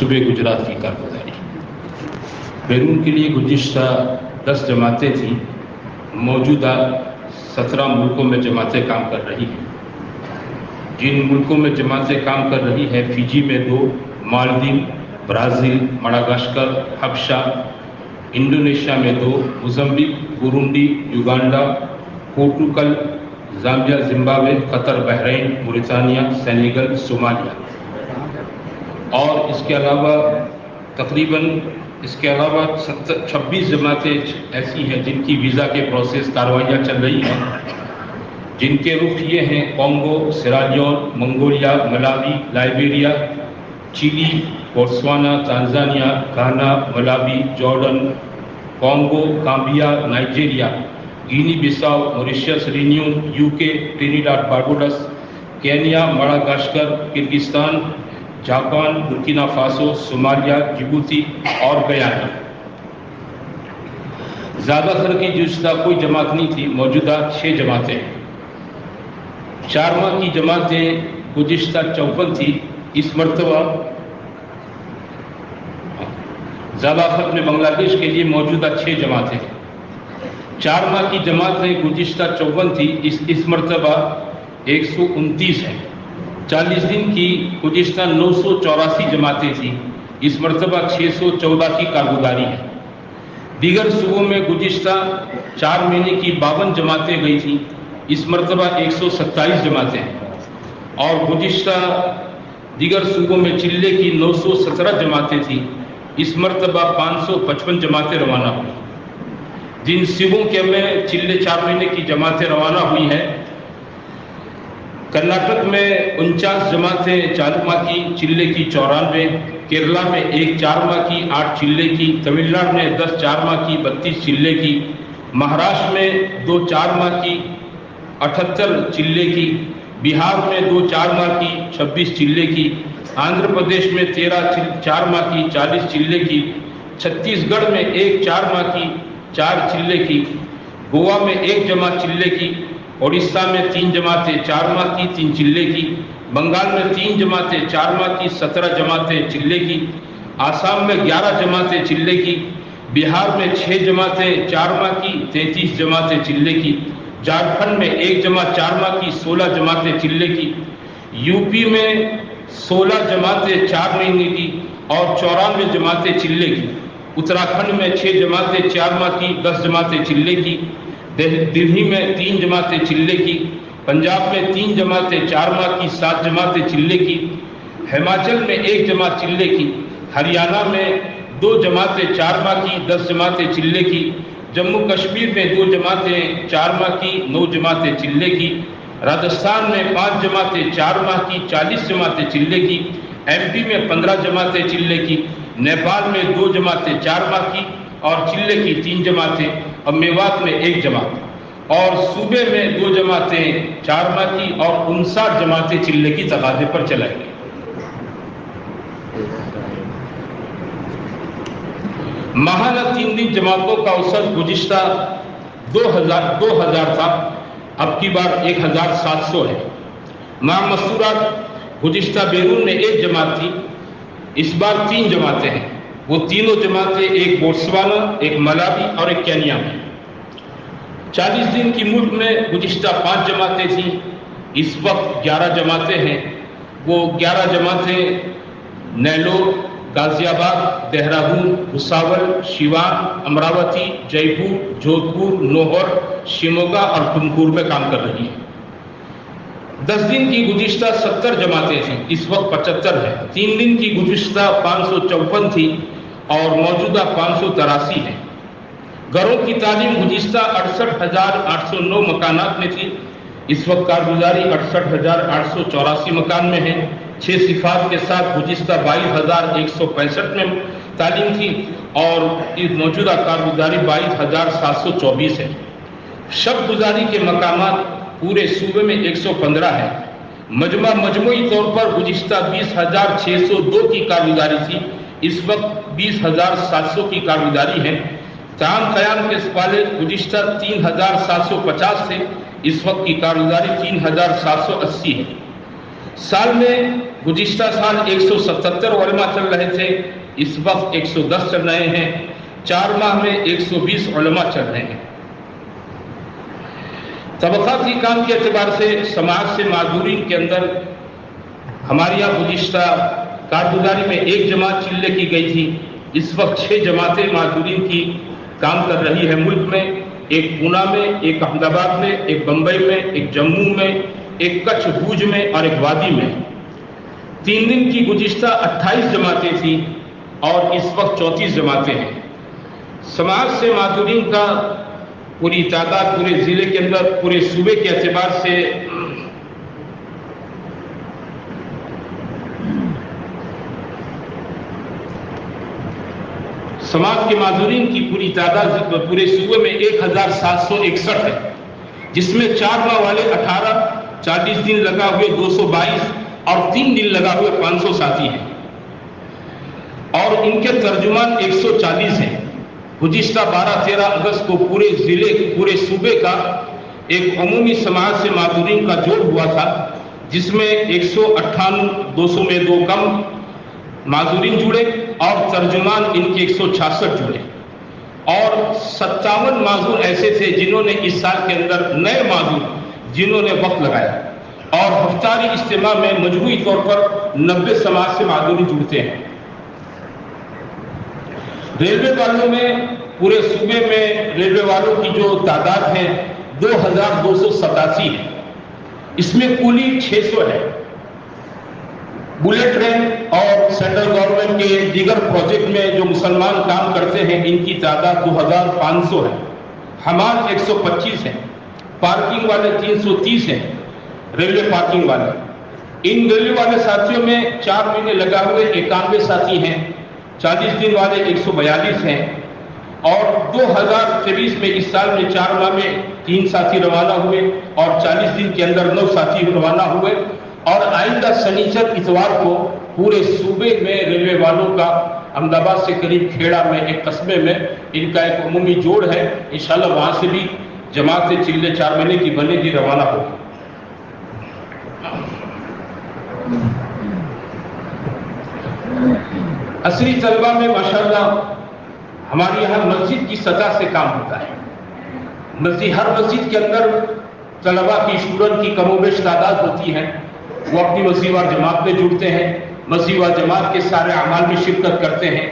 صوبے گجرات کی کارگزاری۔ بیرون کے لیے گزشتہ 10 جماعتیں تھیں، موجودہ 17 ملکوں میں جماعتیں کام کر رہی ہیں۔ جن ملکوں میں جماعتیں کام کر رہی ہیں، فجی میں 2، مالدیو، برازیل، مڈغاسکر، حبشہ، انڈونیشیا میں 2، Mozambique, Burundi, Uganda, Portugal, Zambia, Zimbabwe, Qatar, Bahrain, Mauritania, Senegal, Somalia, اور اس کے علاوہ تقریباً 26 جماعتیں ایسی ہیں جن کی ویزا کے پروسیس کاروائیاں چل رہی ہیں، جن کے رخ یہ ہیں: Congo, Sierra Leone, Mongolia, Malawi, Liberia, Chile, Botswana, Tanzania, Ghana, Malawi, Jordan, Congo, Gambia, Nigeria, Guinea Bissau, Mauritius, Reunion, UK، Trinidad Barbados, Kenya, Madagascar, Kyrgyzstan, Japan, Burkina Faso, Somalia, Djibouti اور گیانا۔ زیادہ تر کی گزشتہ کوئی جماعت نہیں تھی، موجودہ 6 جماعتیں ہیں۔ 4 ماہ کی جماعتیں گزشتہ 54 تھی، اس مرتبہ زیادہ خط میں بنگلہ دیش کے لیے موجودہ 6 جماعتیں ہیں۔ 4 ماہ کی جماعتیں گزشتہ 54 تھی، اس مرتبہ 129 ہیں۔ 40 دن کی گزشتہ 984 جماعتیں تھیں، اس مرتبہ 614 کی کارگزاری ہے۔ دیگر صوبوں میں گزشتہ 4 مہینے کی 52 جماعتیں گئی تھیں، اس مرتبہ 127 جماعتیں ہیں، اور گزشتہ دیگر صوبوں میں چلے کی 917 جماعتیں تھیں، اس مرتبہ 555 جماعتیں روانہ ہوئی۔ جن صوبوں کے میں چلے 4 مہینے کی جماعتیں روانہ ہوئی ہیں: کرناٹک میں 49 جماعتیں 4 ماہ کی، چلے کی 94، کیرلا میں 1 4 ماہ کی 8 چلے کی، تمل ناڈو میں 10 4 ماہ کی 32 چلے کی، مہاراشٹر میں 2 4 ماہ کی 78 چلے کی، بہار میں 2 4 ماہ کی 26 چلے کی، آندھرا پردیش میں 13 4 ماہ کی 40 چلے کی، چھتیس گڑھ میں 1 4 ماہ کی 4 چلے کی، گوا میں 1 جماعت چلے کی، اڑیسہ میں 3 جماعتیں 4 ماہ کی 3 چلے کی، بنگال میں 3 جماعتیں 4 ماہ کی 17 جماعتیں چلے کی، آسام میں 11 جماعتیں چلے کی، بہار میں 6 جماعتیں 4 ماہ کی 33 جماعتیں چلے کی، جھارکھنڈ میں 1 جماعت 4 ماہ کی 16 جماعتیں چلے کی، UP میں 16 جماعتیں 4 مہینے کی اور 94 جماعتیں چلے کی، اتراکھنڈ میں 6 جماعتیں 4 ماہ کی 10 جماعتیں چلے کی، دہلی میں 3 جماعتیں چلے کی، پنجاب میں 3 جماعتیں 4 ماہ کی 7 جماعتیں چلے کی، ہماچل میں 1 جماعت چلے کی، ہریانہ میں 2 جماعتیں 4 ماہ کی 10 جماعتیں چلے کی، جموں کشمیر میں 2 جماعتیں 4 ماہ کی 9 جماعتیں چلے کی، راجستھان میں 5 جماعتیں 4 ماہ کی 40 جماعتیں چلے کی، MP میں 15 جماعتیں چلے کی، نیپال میں 2 جماعتیں 4 ماہ کی اور چلے کی 3 جماعتیں، اور میوات میں 1 جماعت، اور صوبے میں 2 جماعتیں 4 ماہ کی اور 59 جماعتیں چلے کی تقاضے پر چلائی گئی۔ ماہانہ 3 دن جماعتوں کا اوسط گزشتہ 2000 تھا، اب کی بار 1700 ہے۔ ماہ مستورات گزشتہ بیرون میں 1 جماعت تھی، اس بار 3 جماعتیں ہیں، وہ تینوں جماعتیں ایک بوتسوانا، ایک ملاوی اور ایک کینیا میں۔ 40 دن کی ملک میں گزشتہ 5 جماعتیں تھیں، اس وقت 11 جماعتیں ہیں، وہ 11 جماعتیں نیلور، غازی آباد، دہرادون، بھساول، شیوان، امراوتی، جے پور، جودھ پور، نوہر، شیموگا اور تمکور میں کام کر رہی ہیں۔ 10 دن کی گزشتہ 70 جماعتیں تھیں، اس وقت 75 ہیں۔ 3 دن کی گزشتہ 554 تھی اور موجودہ 583 ہے۔ گھروں کی تعلیم گزشتہ 68,809 مکانات میں تھی، اس وقت کارگزاری 68,884 مکان میں ہے۔ 6 صفات کے ساتھ گزشتہ 22,165 میں تعلیم تھی اور موجودہ کارگزاری 22,724 ہے۔ شب گزاری کے مقامات پورے صوبے میں 115 ہے۔ مجموعی طور پر گزشتہ 20,602 کی کارگزاری تھی، اس وقت 20,700 کی کارگزاری ہے۔ تام قیام کے سپالے گزشتہ 3,750 تھے، اس وقت کی کارگزاری 3,780 ہے۔ साल में गुज़िश्ता साल 177 उलमा चल रहे थे, इस वक्त 110 चल रहे हैं। 4 माह में 120 उलमा चल रहे हैं। तबक़ाती काम के एतबार से समाज से माजूरीन के अंदर हमारे यहाँ गुज़िश्ता कारगुजारी में 1 जमात चिल्ले की गई थी। इस वक्त 6 जमातें माजूरीन की काम कर रही है मुल्क में। एक पूना में, एक अहमदाबाद में, एक बम्बई में, एक जम्मू में, एक कच्छ भूज में और एक वादी में। 3 दिन की गुज़िश्ता 28 जमातें थी और इस वक्त 34 जमातें हैं। समाज से माजूरीन का पूरी तादाद पूरे ज़िले के अंदर, पूरे सूबे के एतबार से समाज के माजूरीन की पूरी तादाद पूरे सूबे में 1761 है, जिसमें 4 माह वाले 18, 40 दिन लगा हुए 222 और 3 दिन लगा हुए 500 साथी हैं और इनके तर्जुमान 140 हैं। गुज़िश्ता 12-13 अगस्त को पूरे ज़िले, पूरे सूबे का एक अमूमी समाज से माजूरीन का जोड़ हुआ था, जिसमें 198, 200 में 2 कम माजूरीन जुड़े और तर्जुमान इनके 166 जुड़े और 57 माजूर ऐसे थे जिन्होंने इस साल के अंदर, नए माजूर जिन्होंने वक्त लगाया और हफ्तारी इज्तिमा में मजमूई तौर पर 90 समाज से माजूरी जुड़ते हैं। रेलवे वालों में पूरे सूबे में रेलवे वालों की जो तादाद है 2287 है। इसमें कुली 600 है। बुलेट ट्रेन और सेंट्रल गवर्नमेंट के दीगर प्रोजेक्ट में जो मुसलमान काम करते हैं, इनकी तादाद 2500 है। हमाल 125 है। पार्किंग वाले 330 हैं, रेलवे पार्किंग वाले। इन रेलवे वाले साथियों में 4 महीने लगा हुए 91 साथी हैं, 40 दिन वाले 142 हैं और 2023 में, इस साल में 4 माह में 3 साथी रवाना हुए और 40 दिन के अंदर 9 साथी रवाना हुए और आइंदा शनिचर इतवार को पूरे सूबे में रेलवे वालों का अहमदाबाद से करीब खेड़ा में एक कस्बे में इनका एक अमूमी जोड़ है। इंशाल्लाह वहां से भी जमात चिल्ले 4 महीने की बनेगी, रवाना होगी। असली तलबा में माशाल्लाह हमारे यहाँ मस्जिद की सतह से काम होता है। हर मस्जिद के अंदर तलबा की, स्टूडेंट की कमोबेश तादाद होती है। वो अपनी मस्जिदवार जमात में जुड़ते हैं, मस्जिदवार जमात के सारे अमाल में शिरकत करते हैं,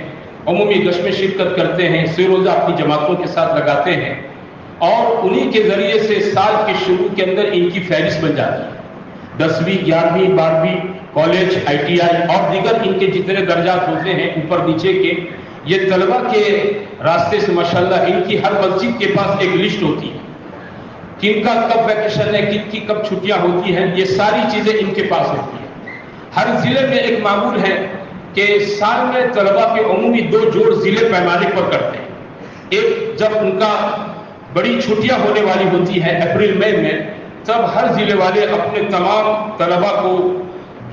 अमूमी गश्त में शिरकत करते हैं, रोज़ा अपनी जमातों के साथ लगाते हैं और उन्हीं के जरिए से साल के शुरू के अंदर इनकी फहरिस्त बन जाती है। 10वीं, 11वीं, 12वीं, कॉलेज, ITI और दीगर इनके जितने दर्जात होते हैं ऊपर नीचे के, ये तलबा के रास्ते से माशाल्लाह इनकी हर मस्जिद के पास एक लिस्ट होती है, किनका कब वैकेशन है, किनकी कब छुट्टियां होती हैं, ये सारी चीजें इनके पास होती हैं। हर जिले में एक मामूल है कि साल में तलबा के अमूमी 2 जोड़ जिले पैमाने पर करते हैं। एक जब उनका बड़ी छुट्टियां होने वाली होती है अप्रैल मई में, तब हर जिले वाले अपने तमाम तलबा को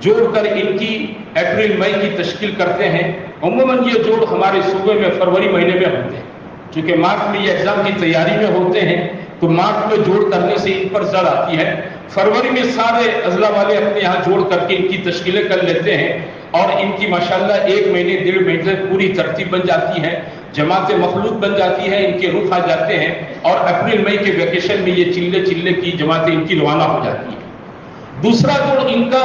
जोड़कर इनकी अप्रैल मई की तश्कील करते हैं। अमूमन ये जोड़ हमारे सूबे में फरवरी महीने में होते हैं, चूंकि मार्च में ये एग्जाम की तैयारी में होते हैं तो मार्च में जोड़ करने से इन पर जड़ आती है। फरवरी में सारे अजला वाले अपने यहाँ जोड़ करके इनकी तश्कीलें कर लेते हैं और इनकी माशाल्लाह 1 महीने 1.5 महीने पूरी तरतीब बन जाती है, जमातें मखलूत बन जाती है, इनके रुख आ जाते हैं और अप्रैल मई के वैकेशन में ये चिल्ले की जमातें इनकी रवाना हो जाती है। दूसरा जोड़ इनका,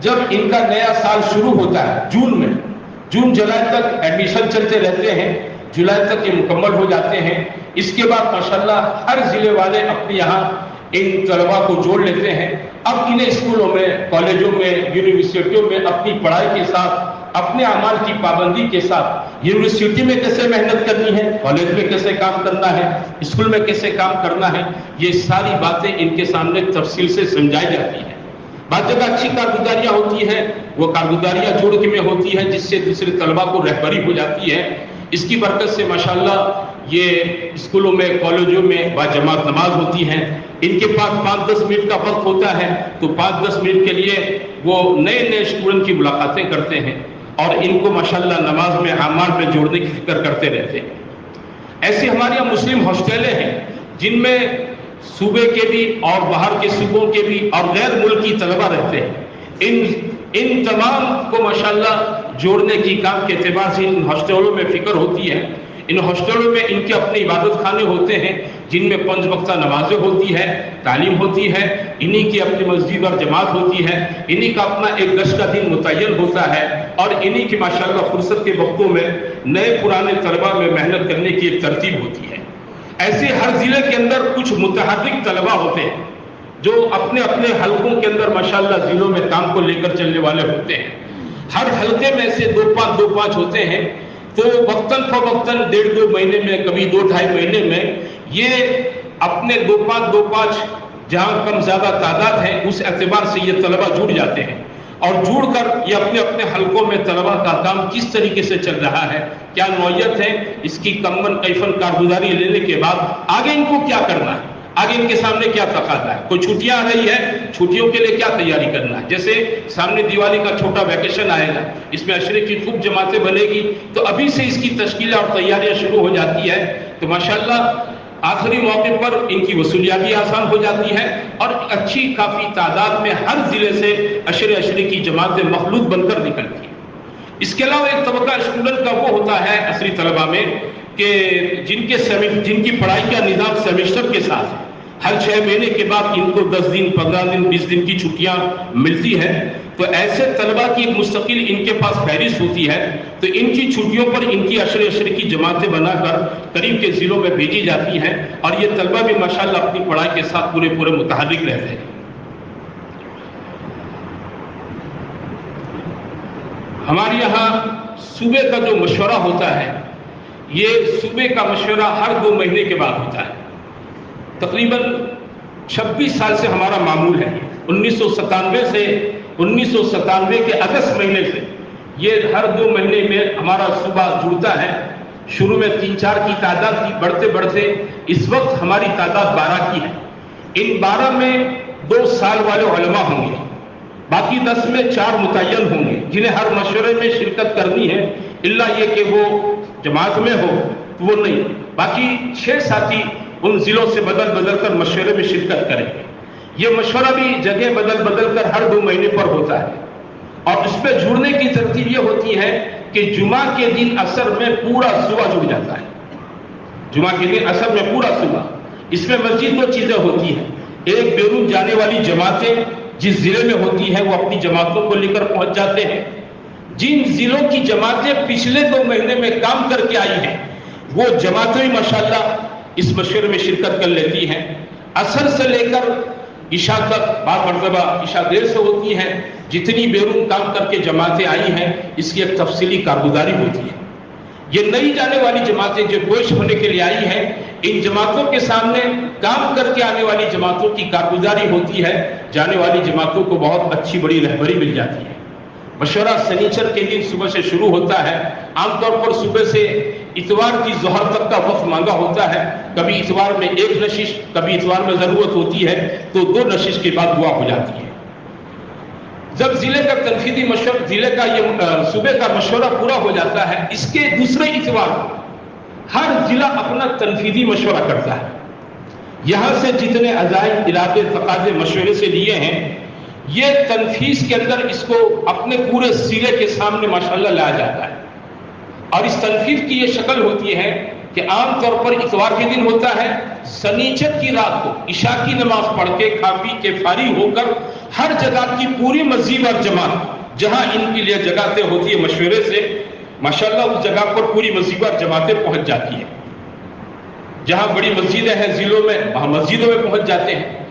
जब इनका नया साल शुरू होता है जून में, जून जुलाई तक एडमिशन चलते रहते हैं, जुलाई तक ये मुकम्मल हो जाते हैं। इसके बाद माशाल्लाह हर जिले वाले अपने यहाँ इन तलबा को जोड़ लेते हैं। अब इन्हें स्कूलों में, कॉलेजों में, यूनिवर्सिटियों में अपनी पढ़ाई के साथ, अपने अमाल की पाबंदी के साथ, यूनिवर्सिटी में कैसे मेहनत करनी है, कॉलेज में कैसे काम करना है, स्कूल में कैसे काम करना है, ये सारी बातें इनके सामने तफसील से समझाई जाती है। बाद जगह अच्छी कारगुजारियां होती है, वो कारगुजारियां जोड़ के में होती है जिससे दूसरे तलबा को रहबरी हो जाती है। इसकी बरकत से माशाल्लाह ये स्कूलों में, कॉलेजों में बाजमात नमाज होती है। इनके पास 5-10 मिनट का वक्त होता है तो 5-10 मिनट के लिए वो नए स्टूडेंट की मुलाकातें करते हैं और इनको माशाल्लाह नमाज में, अमाल में जोड़ने की फिक्र करते रहते हैं। ऐसी हमारे यहाँ मुस्लिम हॉस्टलें हैं जिनमें सूबे के भी और बाहर के सूबों के भी और गैर मुल्की तलबा रहते हैं। इन तमाम को माशाल्लाह जोड़ने की काम के एतबार से इन हॉस्टलों में फिक्र होती है। इन हॉस्टलों में इनके अपने इबादत खाने होते हैं जिनमें 5 वक्ता नमाजें होती है, तालीम होती है, इन्हीं की अपनी मस्जिद और जमात होती है, इन्हीं का अपना एक गश्त का दिन मुतय्यन होता है और इन्हीं की माशाल्लाह फुर्सत के वक्तों में नए पुराने तलबा में मेहनत करने की एक तरतीब होती है। ऐसे हर जिले के अंदर कुछ मुतहर्रिक तलबा होते हैं जो अपने अपने हलकों के अंदर माशाल्लाह जिलों में काम को लेकर चलने वाले होते हैं। हर हलके में से 2-5 होते हैं, तो वक्तन फवक्तन 1.5-2 महीने में, कभी 2-2.5 महीने में ये अपने 2-5 जहां कम ज्यादा तादाद है उस एतबार से ये तलबा जुड़ जाते हैं और जुड़कर ये अपने अपने हलकों में तलबा का काम किस तरीके से चल रहा है, क्या नौयत है, इसकी कमन कैफन कारगुजारी लेने के बाद आगे इनको क्या करना है, आगे इनके सामने क्या तकाजा है। कोई छुट्टियां आ रही है, छुट्टियों के लिए क्या तैयारी करना है। जैसे सामने दिवाली का छोटा वैकेशन आएगा, इसमें अशरे की खूब जमातें बनेगी, तो अभी से इसकी तश्कील और तैयारियां शुरू हो जाती है। तो माशाल्लाह आखिरी मौके पर इनकी वसूलियां भी आसान हो जाती है और अच्छी काफी तादाद में हर जिले से अशरे की जमातें मखलूत बनकर निकलती है। इसके अलावा एक तबका स्टूडेंट का वो होता है असरी तलबा में कि जिनकी पढ़ाई का निज़ाम सेमेस्टर के साथ है। हर 6 महीने के बाद इनको 10 दिन, 15 दिन, 20 दिन की छुट्टियां मिलती है। तो ऐसे तलबा की एक मुस्तकिल इनके पास फहरिस्त होती है, तो इनकी छुट्टियों पर इनकी अशरे की जमातें बनाकर करीब के जिलों में भेजी जाती हैं और ये तलबा भी माशाल्लाह अपनी पढ़ाई के साथ पूरे मुतहर्रिक रहते हैं। हमारे यहाँ सूबे का जो मशवरा होता है, ये सूबे का मशवरा हर 2 महीने के बाद होता है। तकरीबन 26 साल से हमारा मामूल है। 1997 के अगस्त महीने से ये हर 2 महीने में हमारा सूबा जुड़ता है। शुरू में 3-4 की तादाद थी, बढ़ते बढ़ते इस वक्त हमारी तादाद 12 की है। इन 12 में 2 साल वाले उलमा होंगे, बाकी 10 में 4 मुतय्यन होंगे जिन्हें हर मशवरे में शिरकत करनी है, इल्ला ये कि वो जमात में हो तो वो नहीं। बाकी 6 साथी उन जिलों से बदल कर मशवरे में शिरकत करेंगे। ये मशवरा भी जगह बदल कर हर 2 महीने पर होता है और इसमें जुड़ने की तरतीब ये होती है कि जुमा के दिन असर में पूरा सुबह जुड़ जाता है। जुमा के दिन असर में पूरा सुबह। इसमें मस्जिद 2 चीजें होती हैं। एक, बेरून जाने वाली जमातें जिस जिले में होती है वो अपनी जमातों को लेकर पहुंच जाते हैं। जिन जिलों की जमातें पिछले 2 महीने में काम करके आई हैं वो जमातें माशाल्लाह इस मशवरे में शिरकत कर लेती हैं। असर से लेकर ईशा तक, बाद मरतबा ईशा देर से होती है। जितनी बेरून काम करके जमातें आई हैं इसकी एक तफसीली कारगुजारी होती है। ये नई जाने वाली जमातें जो गोश होने के लिए आई हैं, इन जमातों के सामने काम करके आने वाली जमातों की कारगुजारी होती है। जाने वाली जमातों को बहुत अच्छी बड़ी रहबरी मिल जाती है। मशवरा शनिचर के दिन सुबह से शुरू होता है। आमतौर पर सुबह से इतवार की ज़ोहर तक का वक्त मांगा होता है। कभी इतवार में 1 नशिश, कभी इतवार में जरूरत होती है तो 2 नशिश के बाद दुआ हो जाती है। जब जिले का तनकीदी मशवरा, जिले का ये सूबे का मशवरा पूरा हो जाता है, इसके दूसरे इतवार हर जिला अपना तनकीदी मशवरा करता है। यहां से जितने अजाइम, इरादे, तकाजे मशवरे से लिए हैं, ये तनफीस के अंदर इसको अपने पूरे सिरे के सामने माशाल्लाह लाया जाता है। और इस तनफीस की ये शक्ल होती है कि आमतौर पर इतवार के दिन होता है। शनिचर की रात को ईशा की नमाज पढ़ के खा पी के फारिग होकर हर जगह की पूरी मस्जिद और जमात जहां इनके लिए जगह तय होती है मशवरे से, माशाल्लाह उस जगह पर पूरी मस्जिद और जमातें पहुंच जाती है। जहां बड़ी मस्जिदें हैं जिलों में, वहां मस्जिदों में पहुंच जाते हैं।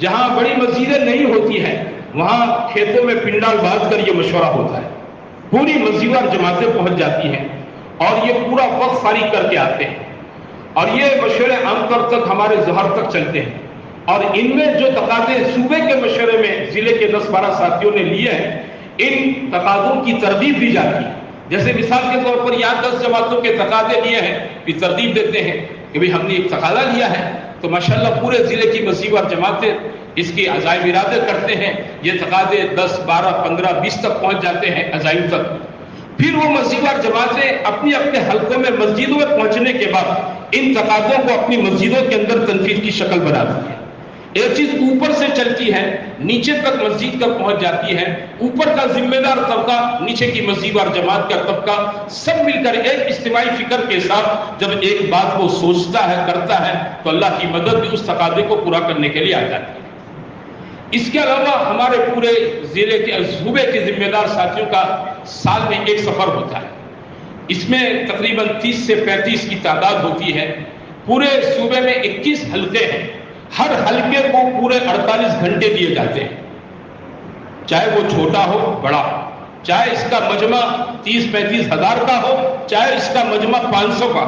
जहां बड़ी मस्जिदें नहीं होती हैं वहां खेतों में पिंडाल बांध कर ये मशवरा होता है। पूरी मस्जिद और जमातें पहुंच जाती हैं और ये पूरा वक्त फारिग करके आते हैं और ये मशवरे आमतौर तक हमारे ज़ोहर तक चलते हैं। और इनमें जो तकाजे सूबे के मशवरे में जिले के 10-12 साथियों ने लिए हैं, इन तकाजों की तरदीब दी जाती है। जैसे मिसाल के तौर पर यहाँ 10 जमातों के तकाजे लिए हैं, फिर तरदीब देते हैं कि भाई हमने एक तकाजा लिया है, तो माशाल्लाह पूरे जिले की मस्जिद और जमातें इसके अजाइम इरादे करते हैं। ये तकाजे 10, 12, 15, 20 तक पहुंच जाते हैं अजाइम तक। फिर वो मस्जिद और जमातें अपने अपने हलकों में मस्जिदों में पहुंचने के बाद इन तकाजों को अपनी मस्जिदों के अंदर तनफीज की शक्ल बनाती है। ایک چیز اوپر سے چلتی ہے، نیچے تک مسجد تک پہنچ جاتی ہے، اوپر کا ذمہ دار طبقہ، نیچے کی مسجد اور جماعت کا طبقہ سب مل کر ایک اجتماعی فکر کے ساتھ جب ایک بات کو سوچتا ہے، کرتا ہے، تو اللہ کی مدد بھی اس تقاضے کو پورا کرنے کے لیے آ جاتی ہے۔ اس کے علاوہ ہمارے پورے ضلع کے صوبے کے ذمہ دار ساتھیوں کا سال میں ایک سفر ہوتا ہے، اس میں تقریباً 30 سے 35 کی تعداد ہوتی ہے۔ پورے صوبے میں 21 حلقے ہیں، ہر حلقے کو پورے 48 گھنٹے دیے جاتے ہیں، چاہے وہ چھوٹا ہو بڑا ہو، چاہے اس کا مجمع 30-35 ہزار کا ہو، چاہے اس کا مجمع 500 کا،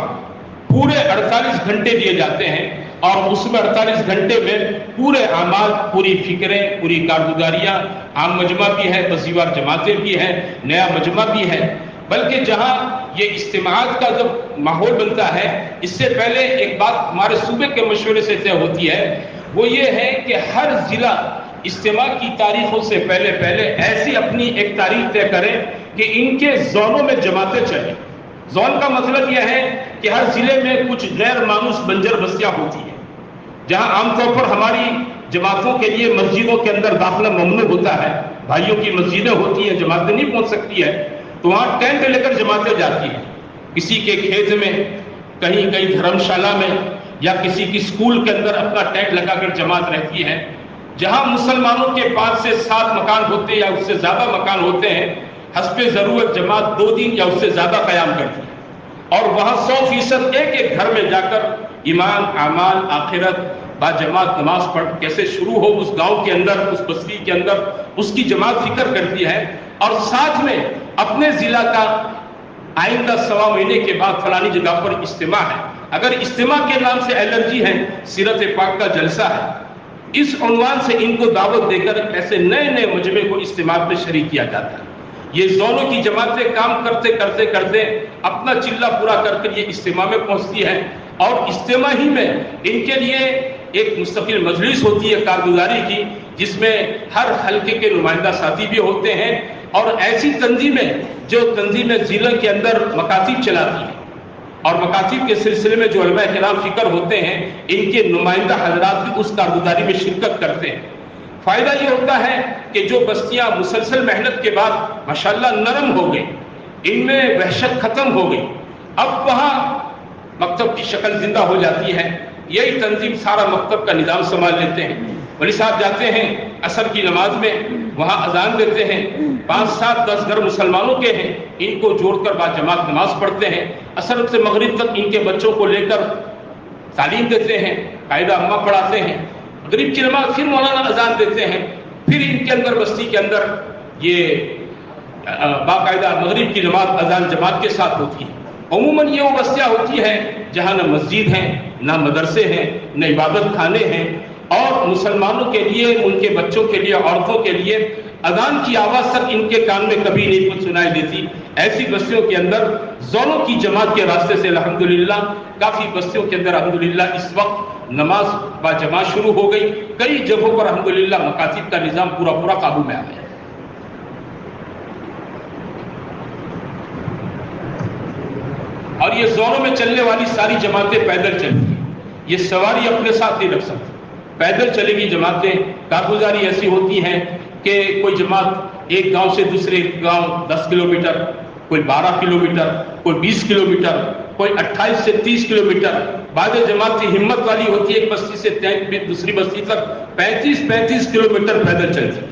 پورے 48 گھنٹے دیے جاتے ہیں۔ اور اس میں 48 گھنٹے میں پورے اعمال، پوری فکریں، پوری کارگزاریاں، عام مجمع بھی ہے، بسیوار جماعتیں بھی ہیں، نیا مجمع بھی ہے، بلکہ جہاں یہ اجتماعات کا جب ماحول بنتا ہے، اس سے پہلے ایک بات ہمارے صوبے کے مشورے سے طے ہوتی ہے، وہ یہ ہے کہ ہر ضلع اجتماع کی تاریخوں سے پہلے ایسی اپنی ایک تاریخ طے کریں کہ ان کے زونوں میں جماعتیں چلیں۔ زون کا مطلب یہ ہے کہ ہر ضلع میں کچھ غیر مانوس بنجر بستیاں ہوتی ہیں، جہاں عام طور پر ہماری جماعتوں کے لیے مسجدوں کے اندر داخلہ ممنوع ہوتا ہے، بھائیوں کی مسجدیں ہوتی ہیں، جماعتیں نہیں پہنچ سکتی ہے، تو وہاں ٹینٹ لے کر جماعتیں جاتی ہیں، کسی کے کھیت میں، کہیں دھرم شالہ میں، یا کسی کی اسکول کے اندر اپنا ٹینٹ لگا کر جماعت رہتی ہے۔ جہاں مسلمانوں کے 5 سے 7 مکان ہوتے ہیں یا اس سے زیادہ مکان ہوتے ہیں، حسب ضرورت جماعت 2 دن یا اس سے زیادہ قیام کرتی ہے، اور وہاں 100% ایک گھر میں جا کر ایمان، اعمال، آخرت، با جماعت نماز پڑھ کیسے شروع ہو اس گاؤں کے اندر، اس بستی کے اندر، اس کی جماعت فکر کرتی ہے، اور ساتھ میں اپنے ضلع کا آئندہ 1.25 مہینے کے بعد فلانی جگہ پر اجتماع ہے، اگر اجتماع کے نام سے الرجی ہے، سیرت پاک کا جلسہ ہے، اس عنوان سے ان کو دعوت دے کر ایسے نئے مجمع کو اجتماع میں شریک کیا جاتا ہے۔ یہ زونوں کی جماعتیں کام کرتے اپنا چلہ پورا کر کر یہ اجتماع میں پہنچتی ہے، اور اجتماع ہی میں ان کے لیے ایک مستقل مجلس ہوتی ہے کارگزاری کی، جس میں ہر حلقے کے نمائندہ ساتھی بھی ہوتے ہیں، اور ایسی تنظیمیں جو تنظیمیں ضلع کے اندر مکاتب چلاتی ہیں، اور مکاتب کے سلسلے میں جو علماء کرام فکر ہوتے ہیں، ان کے نمائندہ حضرات بھی اس کارگزاری میں شرکت کرتے ہیں۔ فائدہ یہ ہوتا ہے کہ جو بستیاں مسلسل محنت کے بعد ماشاءاللہ نرم ہو گئی، ان میں وحشت ختم ہو گئی، اب وہاں مکتب کی شکل زندہ ہو جاتی ہے، یہی تنظیم سارا مکتب کا نظام سنبھال لیتے ہیں۔ ولی صاحب جاتے ہیں عصر کی نماز میں، وہاں اذان دیتے ہیں، 5, 7, 10 گھر مسلمانوں کے ہیں، ان کو جوڑ کر بعد جماعت نماز پڑھتے ہیں، عصر سے مغرب تک ان کے بچوں کو لے کر تعلیم دیتے ہیں، قاعدہ امہ پڑھاتے ہیں، مغرب کی نماز پھر مولانا اذان دیتے ہیں، پھر ان کے اندر بستی کے اندر یہ باقاعدہ مغرب کی نماز اذان جماعت کے ساتھ ہوتی ہے۔ عموماً یہ وہ بستیاں ہوتی ہیں جہاں نہ مسجد ہیں، نہ مدرسے ہیں، نہ عبادت خانے ہیں، اور مسلمانوں کے لیے، ان کے بچوں کے لیے، عورتوں کے لیے اذان کی آواز تک ان کے کان میں کبھی نہیں سنائی دیتی۔ ایسی بستیوں کے اندر زونوں کی جماعت کے راستے سے الحمدللہ کافی بستیوں کے اندر الحمدللہ اس وقت نماز با جماعت شروع ہو گئی، کئی جگہوں پر الحمدللہ مکاتب کا نظام پورا قابو میں آ گیا۔ اور یہ زونوں میں چلنے والی ساری جماعتیں پیدل چلتی ہیں، یہ سواری اپنے ساتھ نہیں رکھ سکتی، پیدل چلے گی جماعتیں۔ کارگزاری ایسی ہوتی ہے کہ کوئی جماعت ایک گاؤں سے دوسرے گاؤں 10 کلومیٹر، کوئی 12 کلومیٹر، کوئی 20 کلومیٹر، کوئی 28 سے 30 کلومیٹر، بعض جماعت کی ہمت والی ہوتی ہے ایک بستی سے دوسری بستی تک 35 کلومیٹر پیدل چلتی ہے۔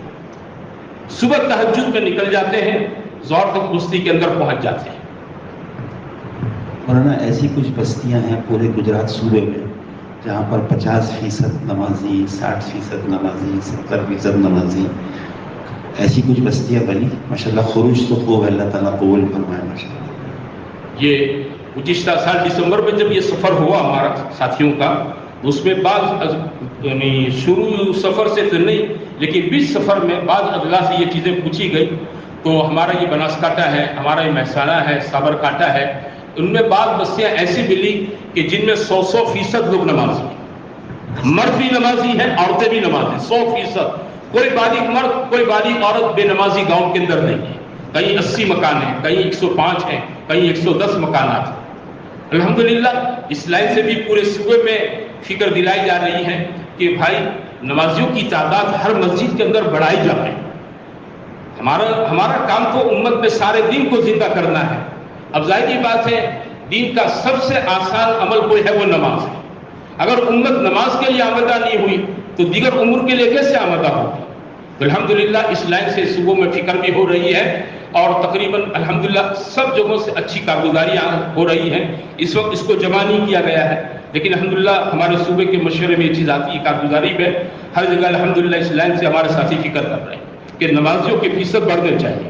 صبح تہجد میں نکل جاتے ہیں، ظہر تک بستی کے اندر پہنچ جاتے ہیں۔ مولانا ایسی کچھ بستیاں ہیں پورے گجرات صوبے میں جہاں پر 50% نمازی، 60% نمازی، 70% نمازی، ایسی کچھ بستیاں بنی ماشاءاللہ، خروج تو خوب ہے، اللہ تعالیٰ قبول فرمائے ماشاءاللہ۔ یہ گزشتہ سال دسمبر میں جب یہ سفر ہوا ہمارا ساتھیوں کا، اس میں بعض یعنی شروع سفر سے تو نہیں لیکن بیچ سفر میں بعض اضلاع سے یہ چیزیں پوچھی گئی، تو ہمارا یہ بناسکانٹا ہے، ہمارا یہ مہسانہ ہے، سابرکانٹا ہے، ان میں بعض بستیاں ایسی ملی کہ جن میں 100% لوگ نمازی ہیں، مرد بھی نمازی ہیں، عورتیں بھی نمازی، 100%، کوئی بالغ مرد کوئی بالغ عورت بے نمازی گاؤں کے اندر نہیں ہے۔ کہیں 80 مکان ہیں، کہیں 105 ہیں، کہیں 110 مکانات ہیں۔ الحمدللہ اس لائن سے بھی پورے صوبے میں فکر دلائی جا رہی ہے کہ بھائی نمازیوں کی تعداد ہر مسجد کے اندر بڑھائی جائے. ہمارا کام تو امت میں سارے دین کو زندہ کرنا ہے. اب ظاہر کی بات ہے دین کا سب سے آسان عمل کوئی ہے وہ نماز ہے. اگر امت نماز کے لیے آمدہ نہیں ہوئی تو دیگر امور کے لیے کیسے آمدہ ہوگی؟ تو الحمدللہ اس لائن سے صوبوں میں فکر بھی ہو رہی ہے اور تقریباً الحمدللہ سب جگہوں سے اچھی کارگزاریاں ہو رہی ہیں. اس وقت اس کو جمع نہیں کیا گیا ہے لیکن الحمدللہ ہمارے صوبے کے مشورے میں یہ چیز آتی ہے کارگزاری میں ہر جگہ الحمدللہ اس لائن سے ہمارے ساتھی فکر کر رہے ہیں کہ نمازیوں کے فیصد بڑھنے چاہیے.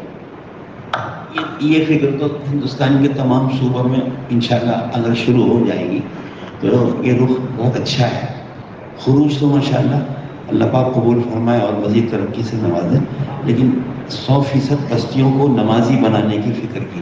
یہ فکر تو ہندوستان کے تمام صوبوں میں انشاءاللہ اگر شروع ہو جائے گی تو یہ رخ بہت اچھا ہے. خروج تو ماشاءاللہ اللہ پاک قبول فرمائے اور مزید ترقی سے نوازے، لیکن 100% بستیوں کو نمازی بنانے کی فکر کی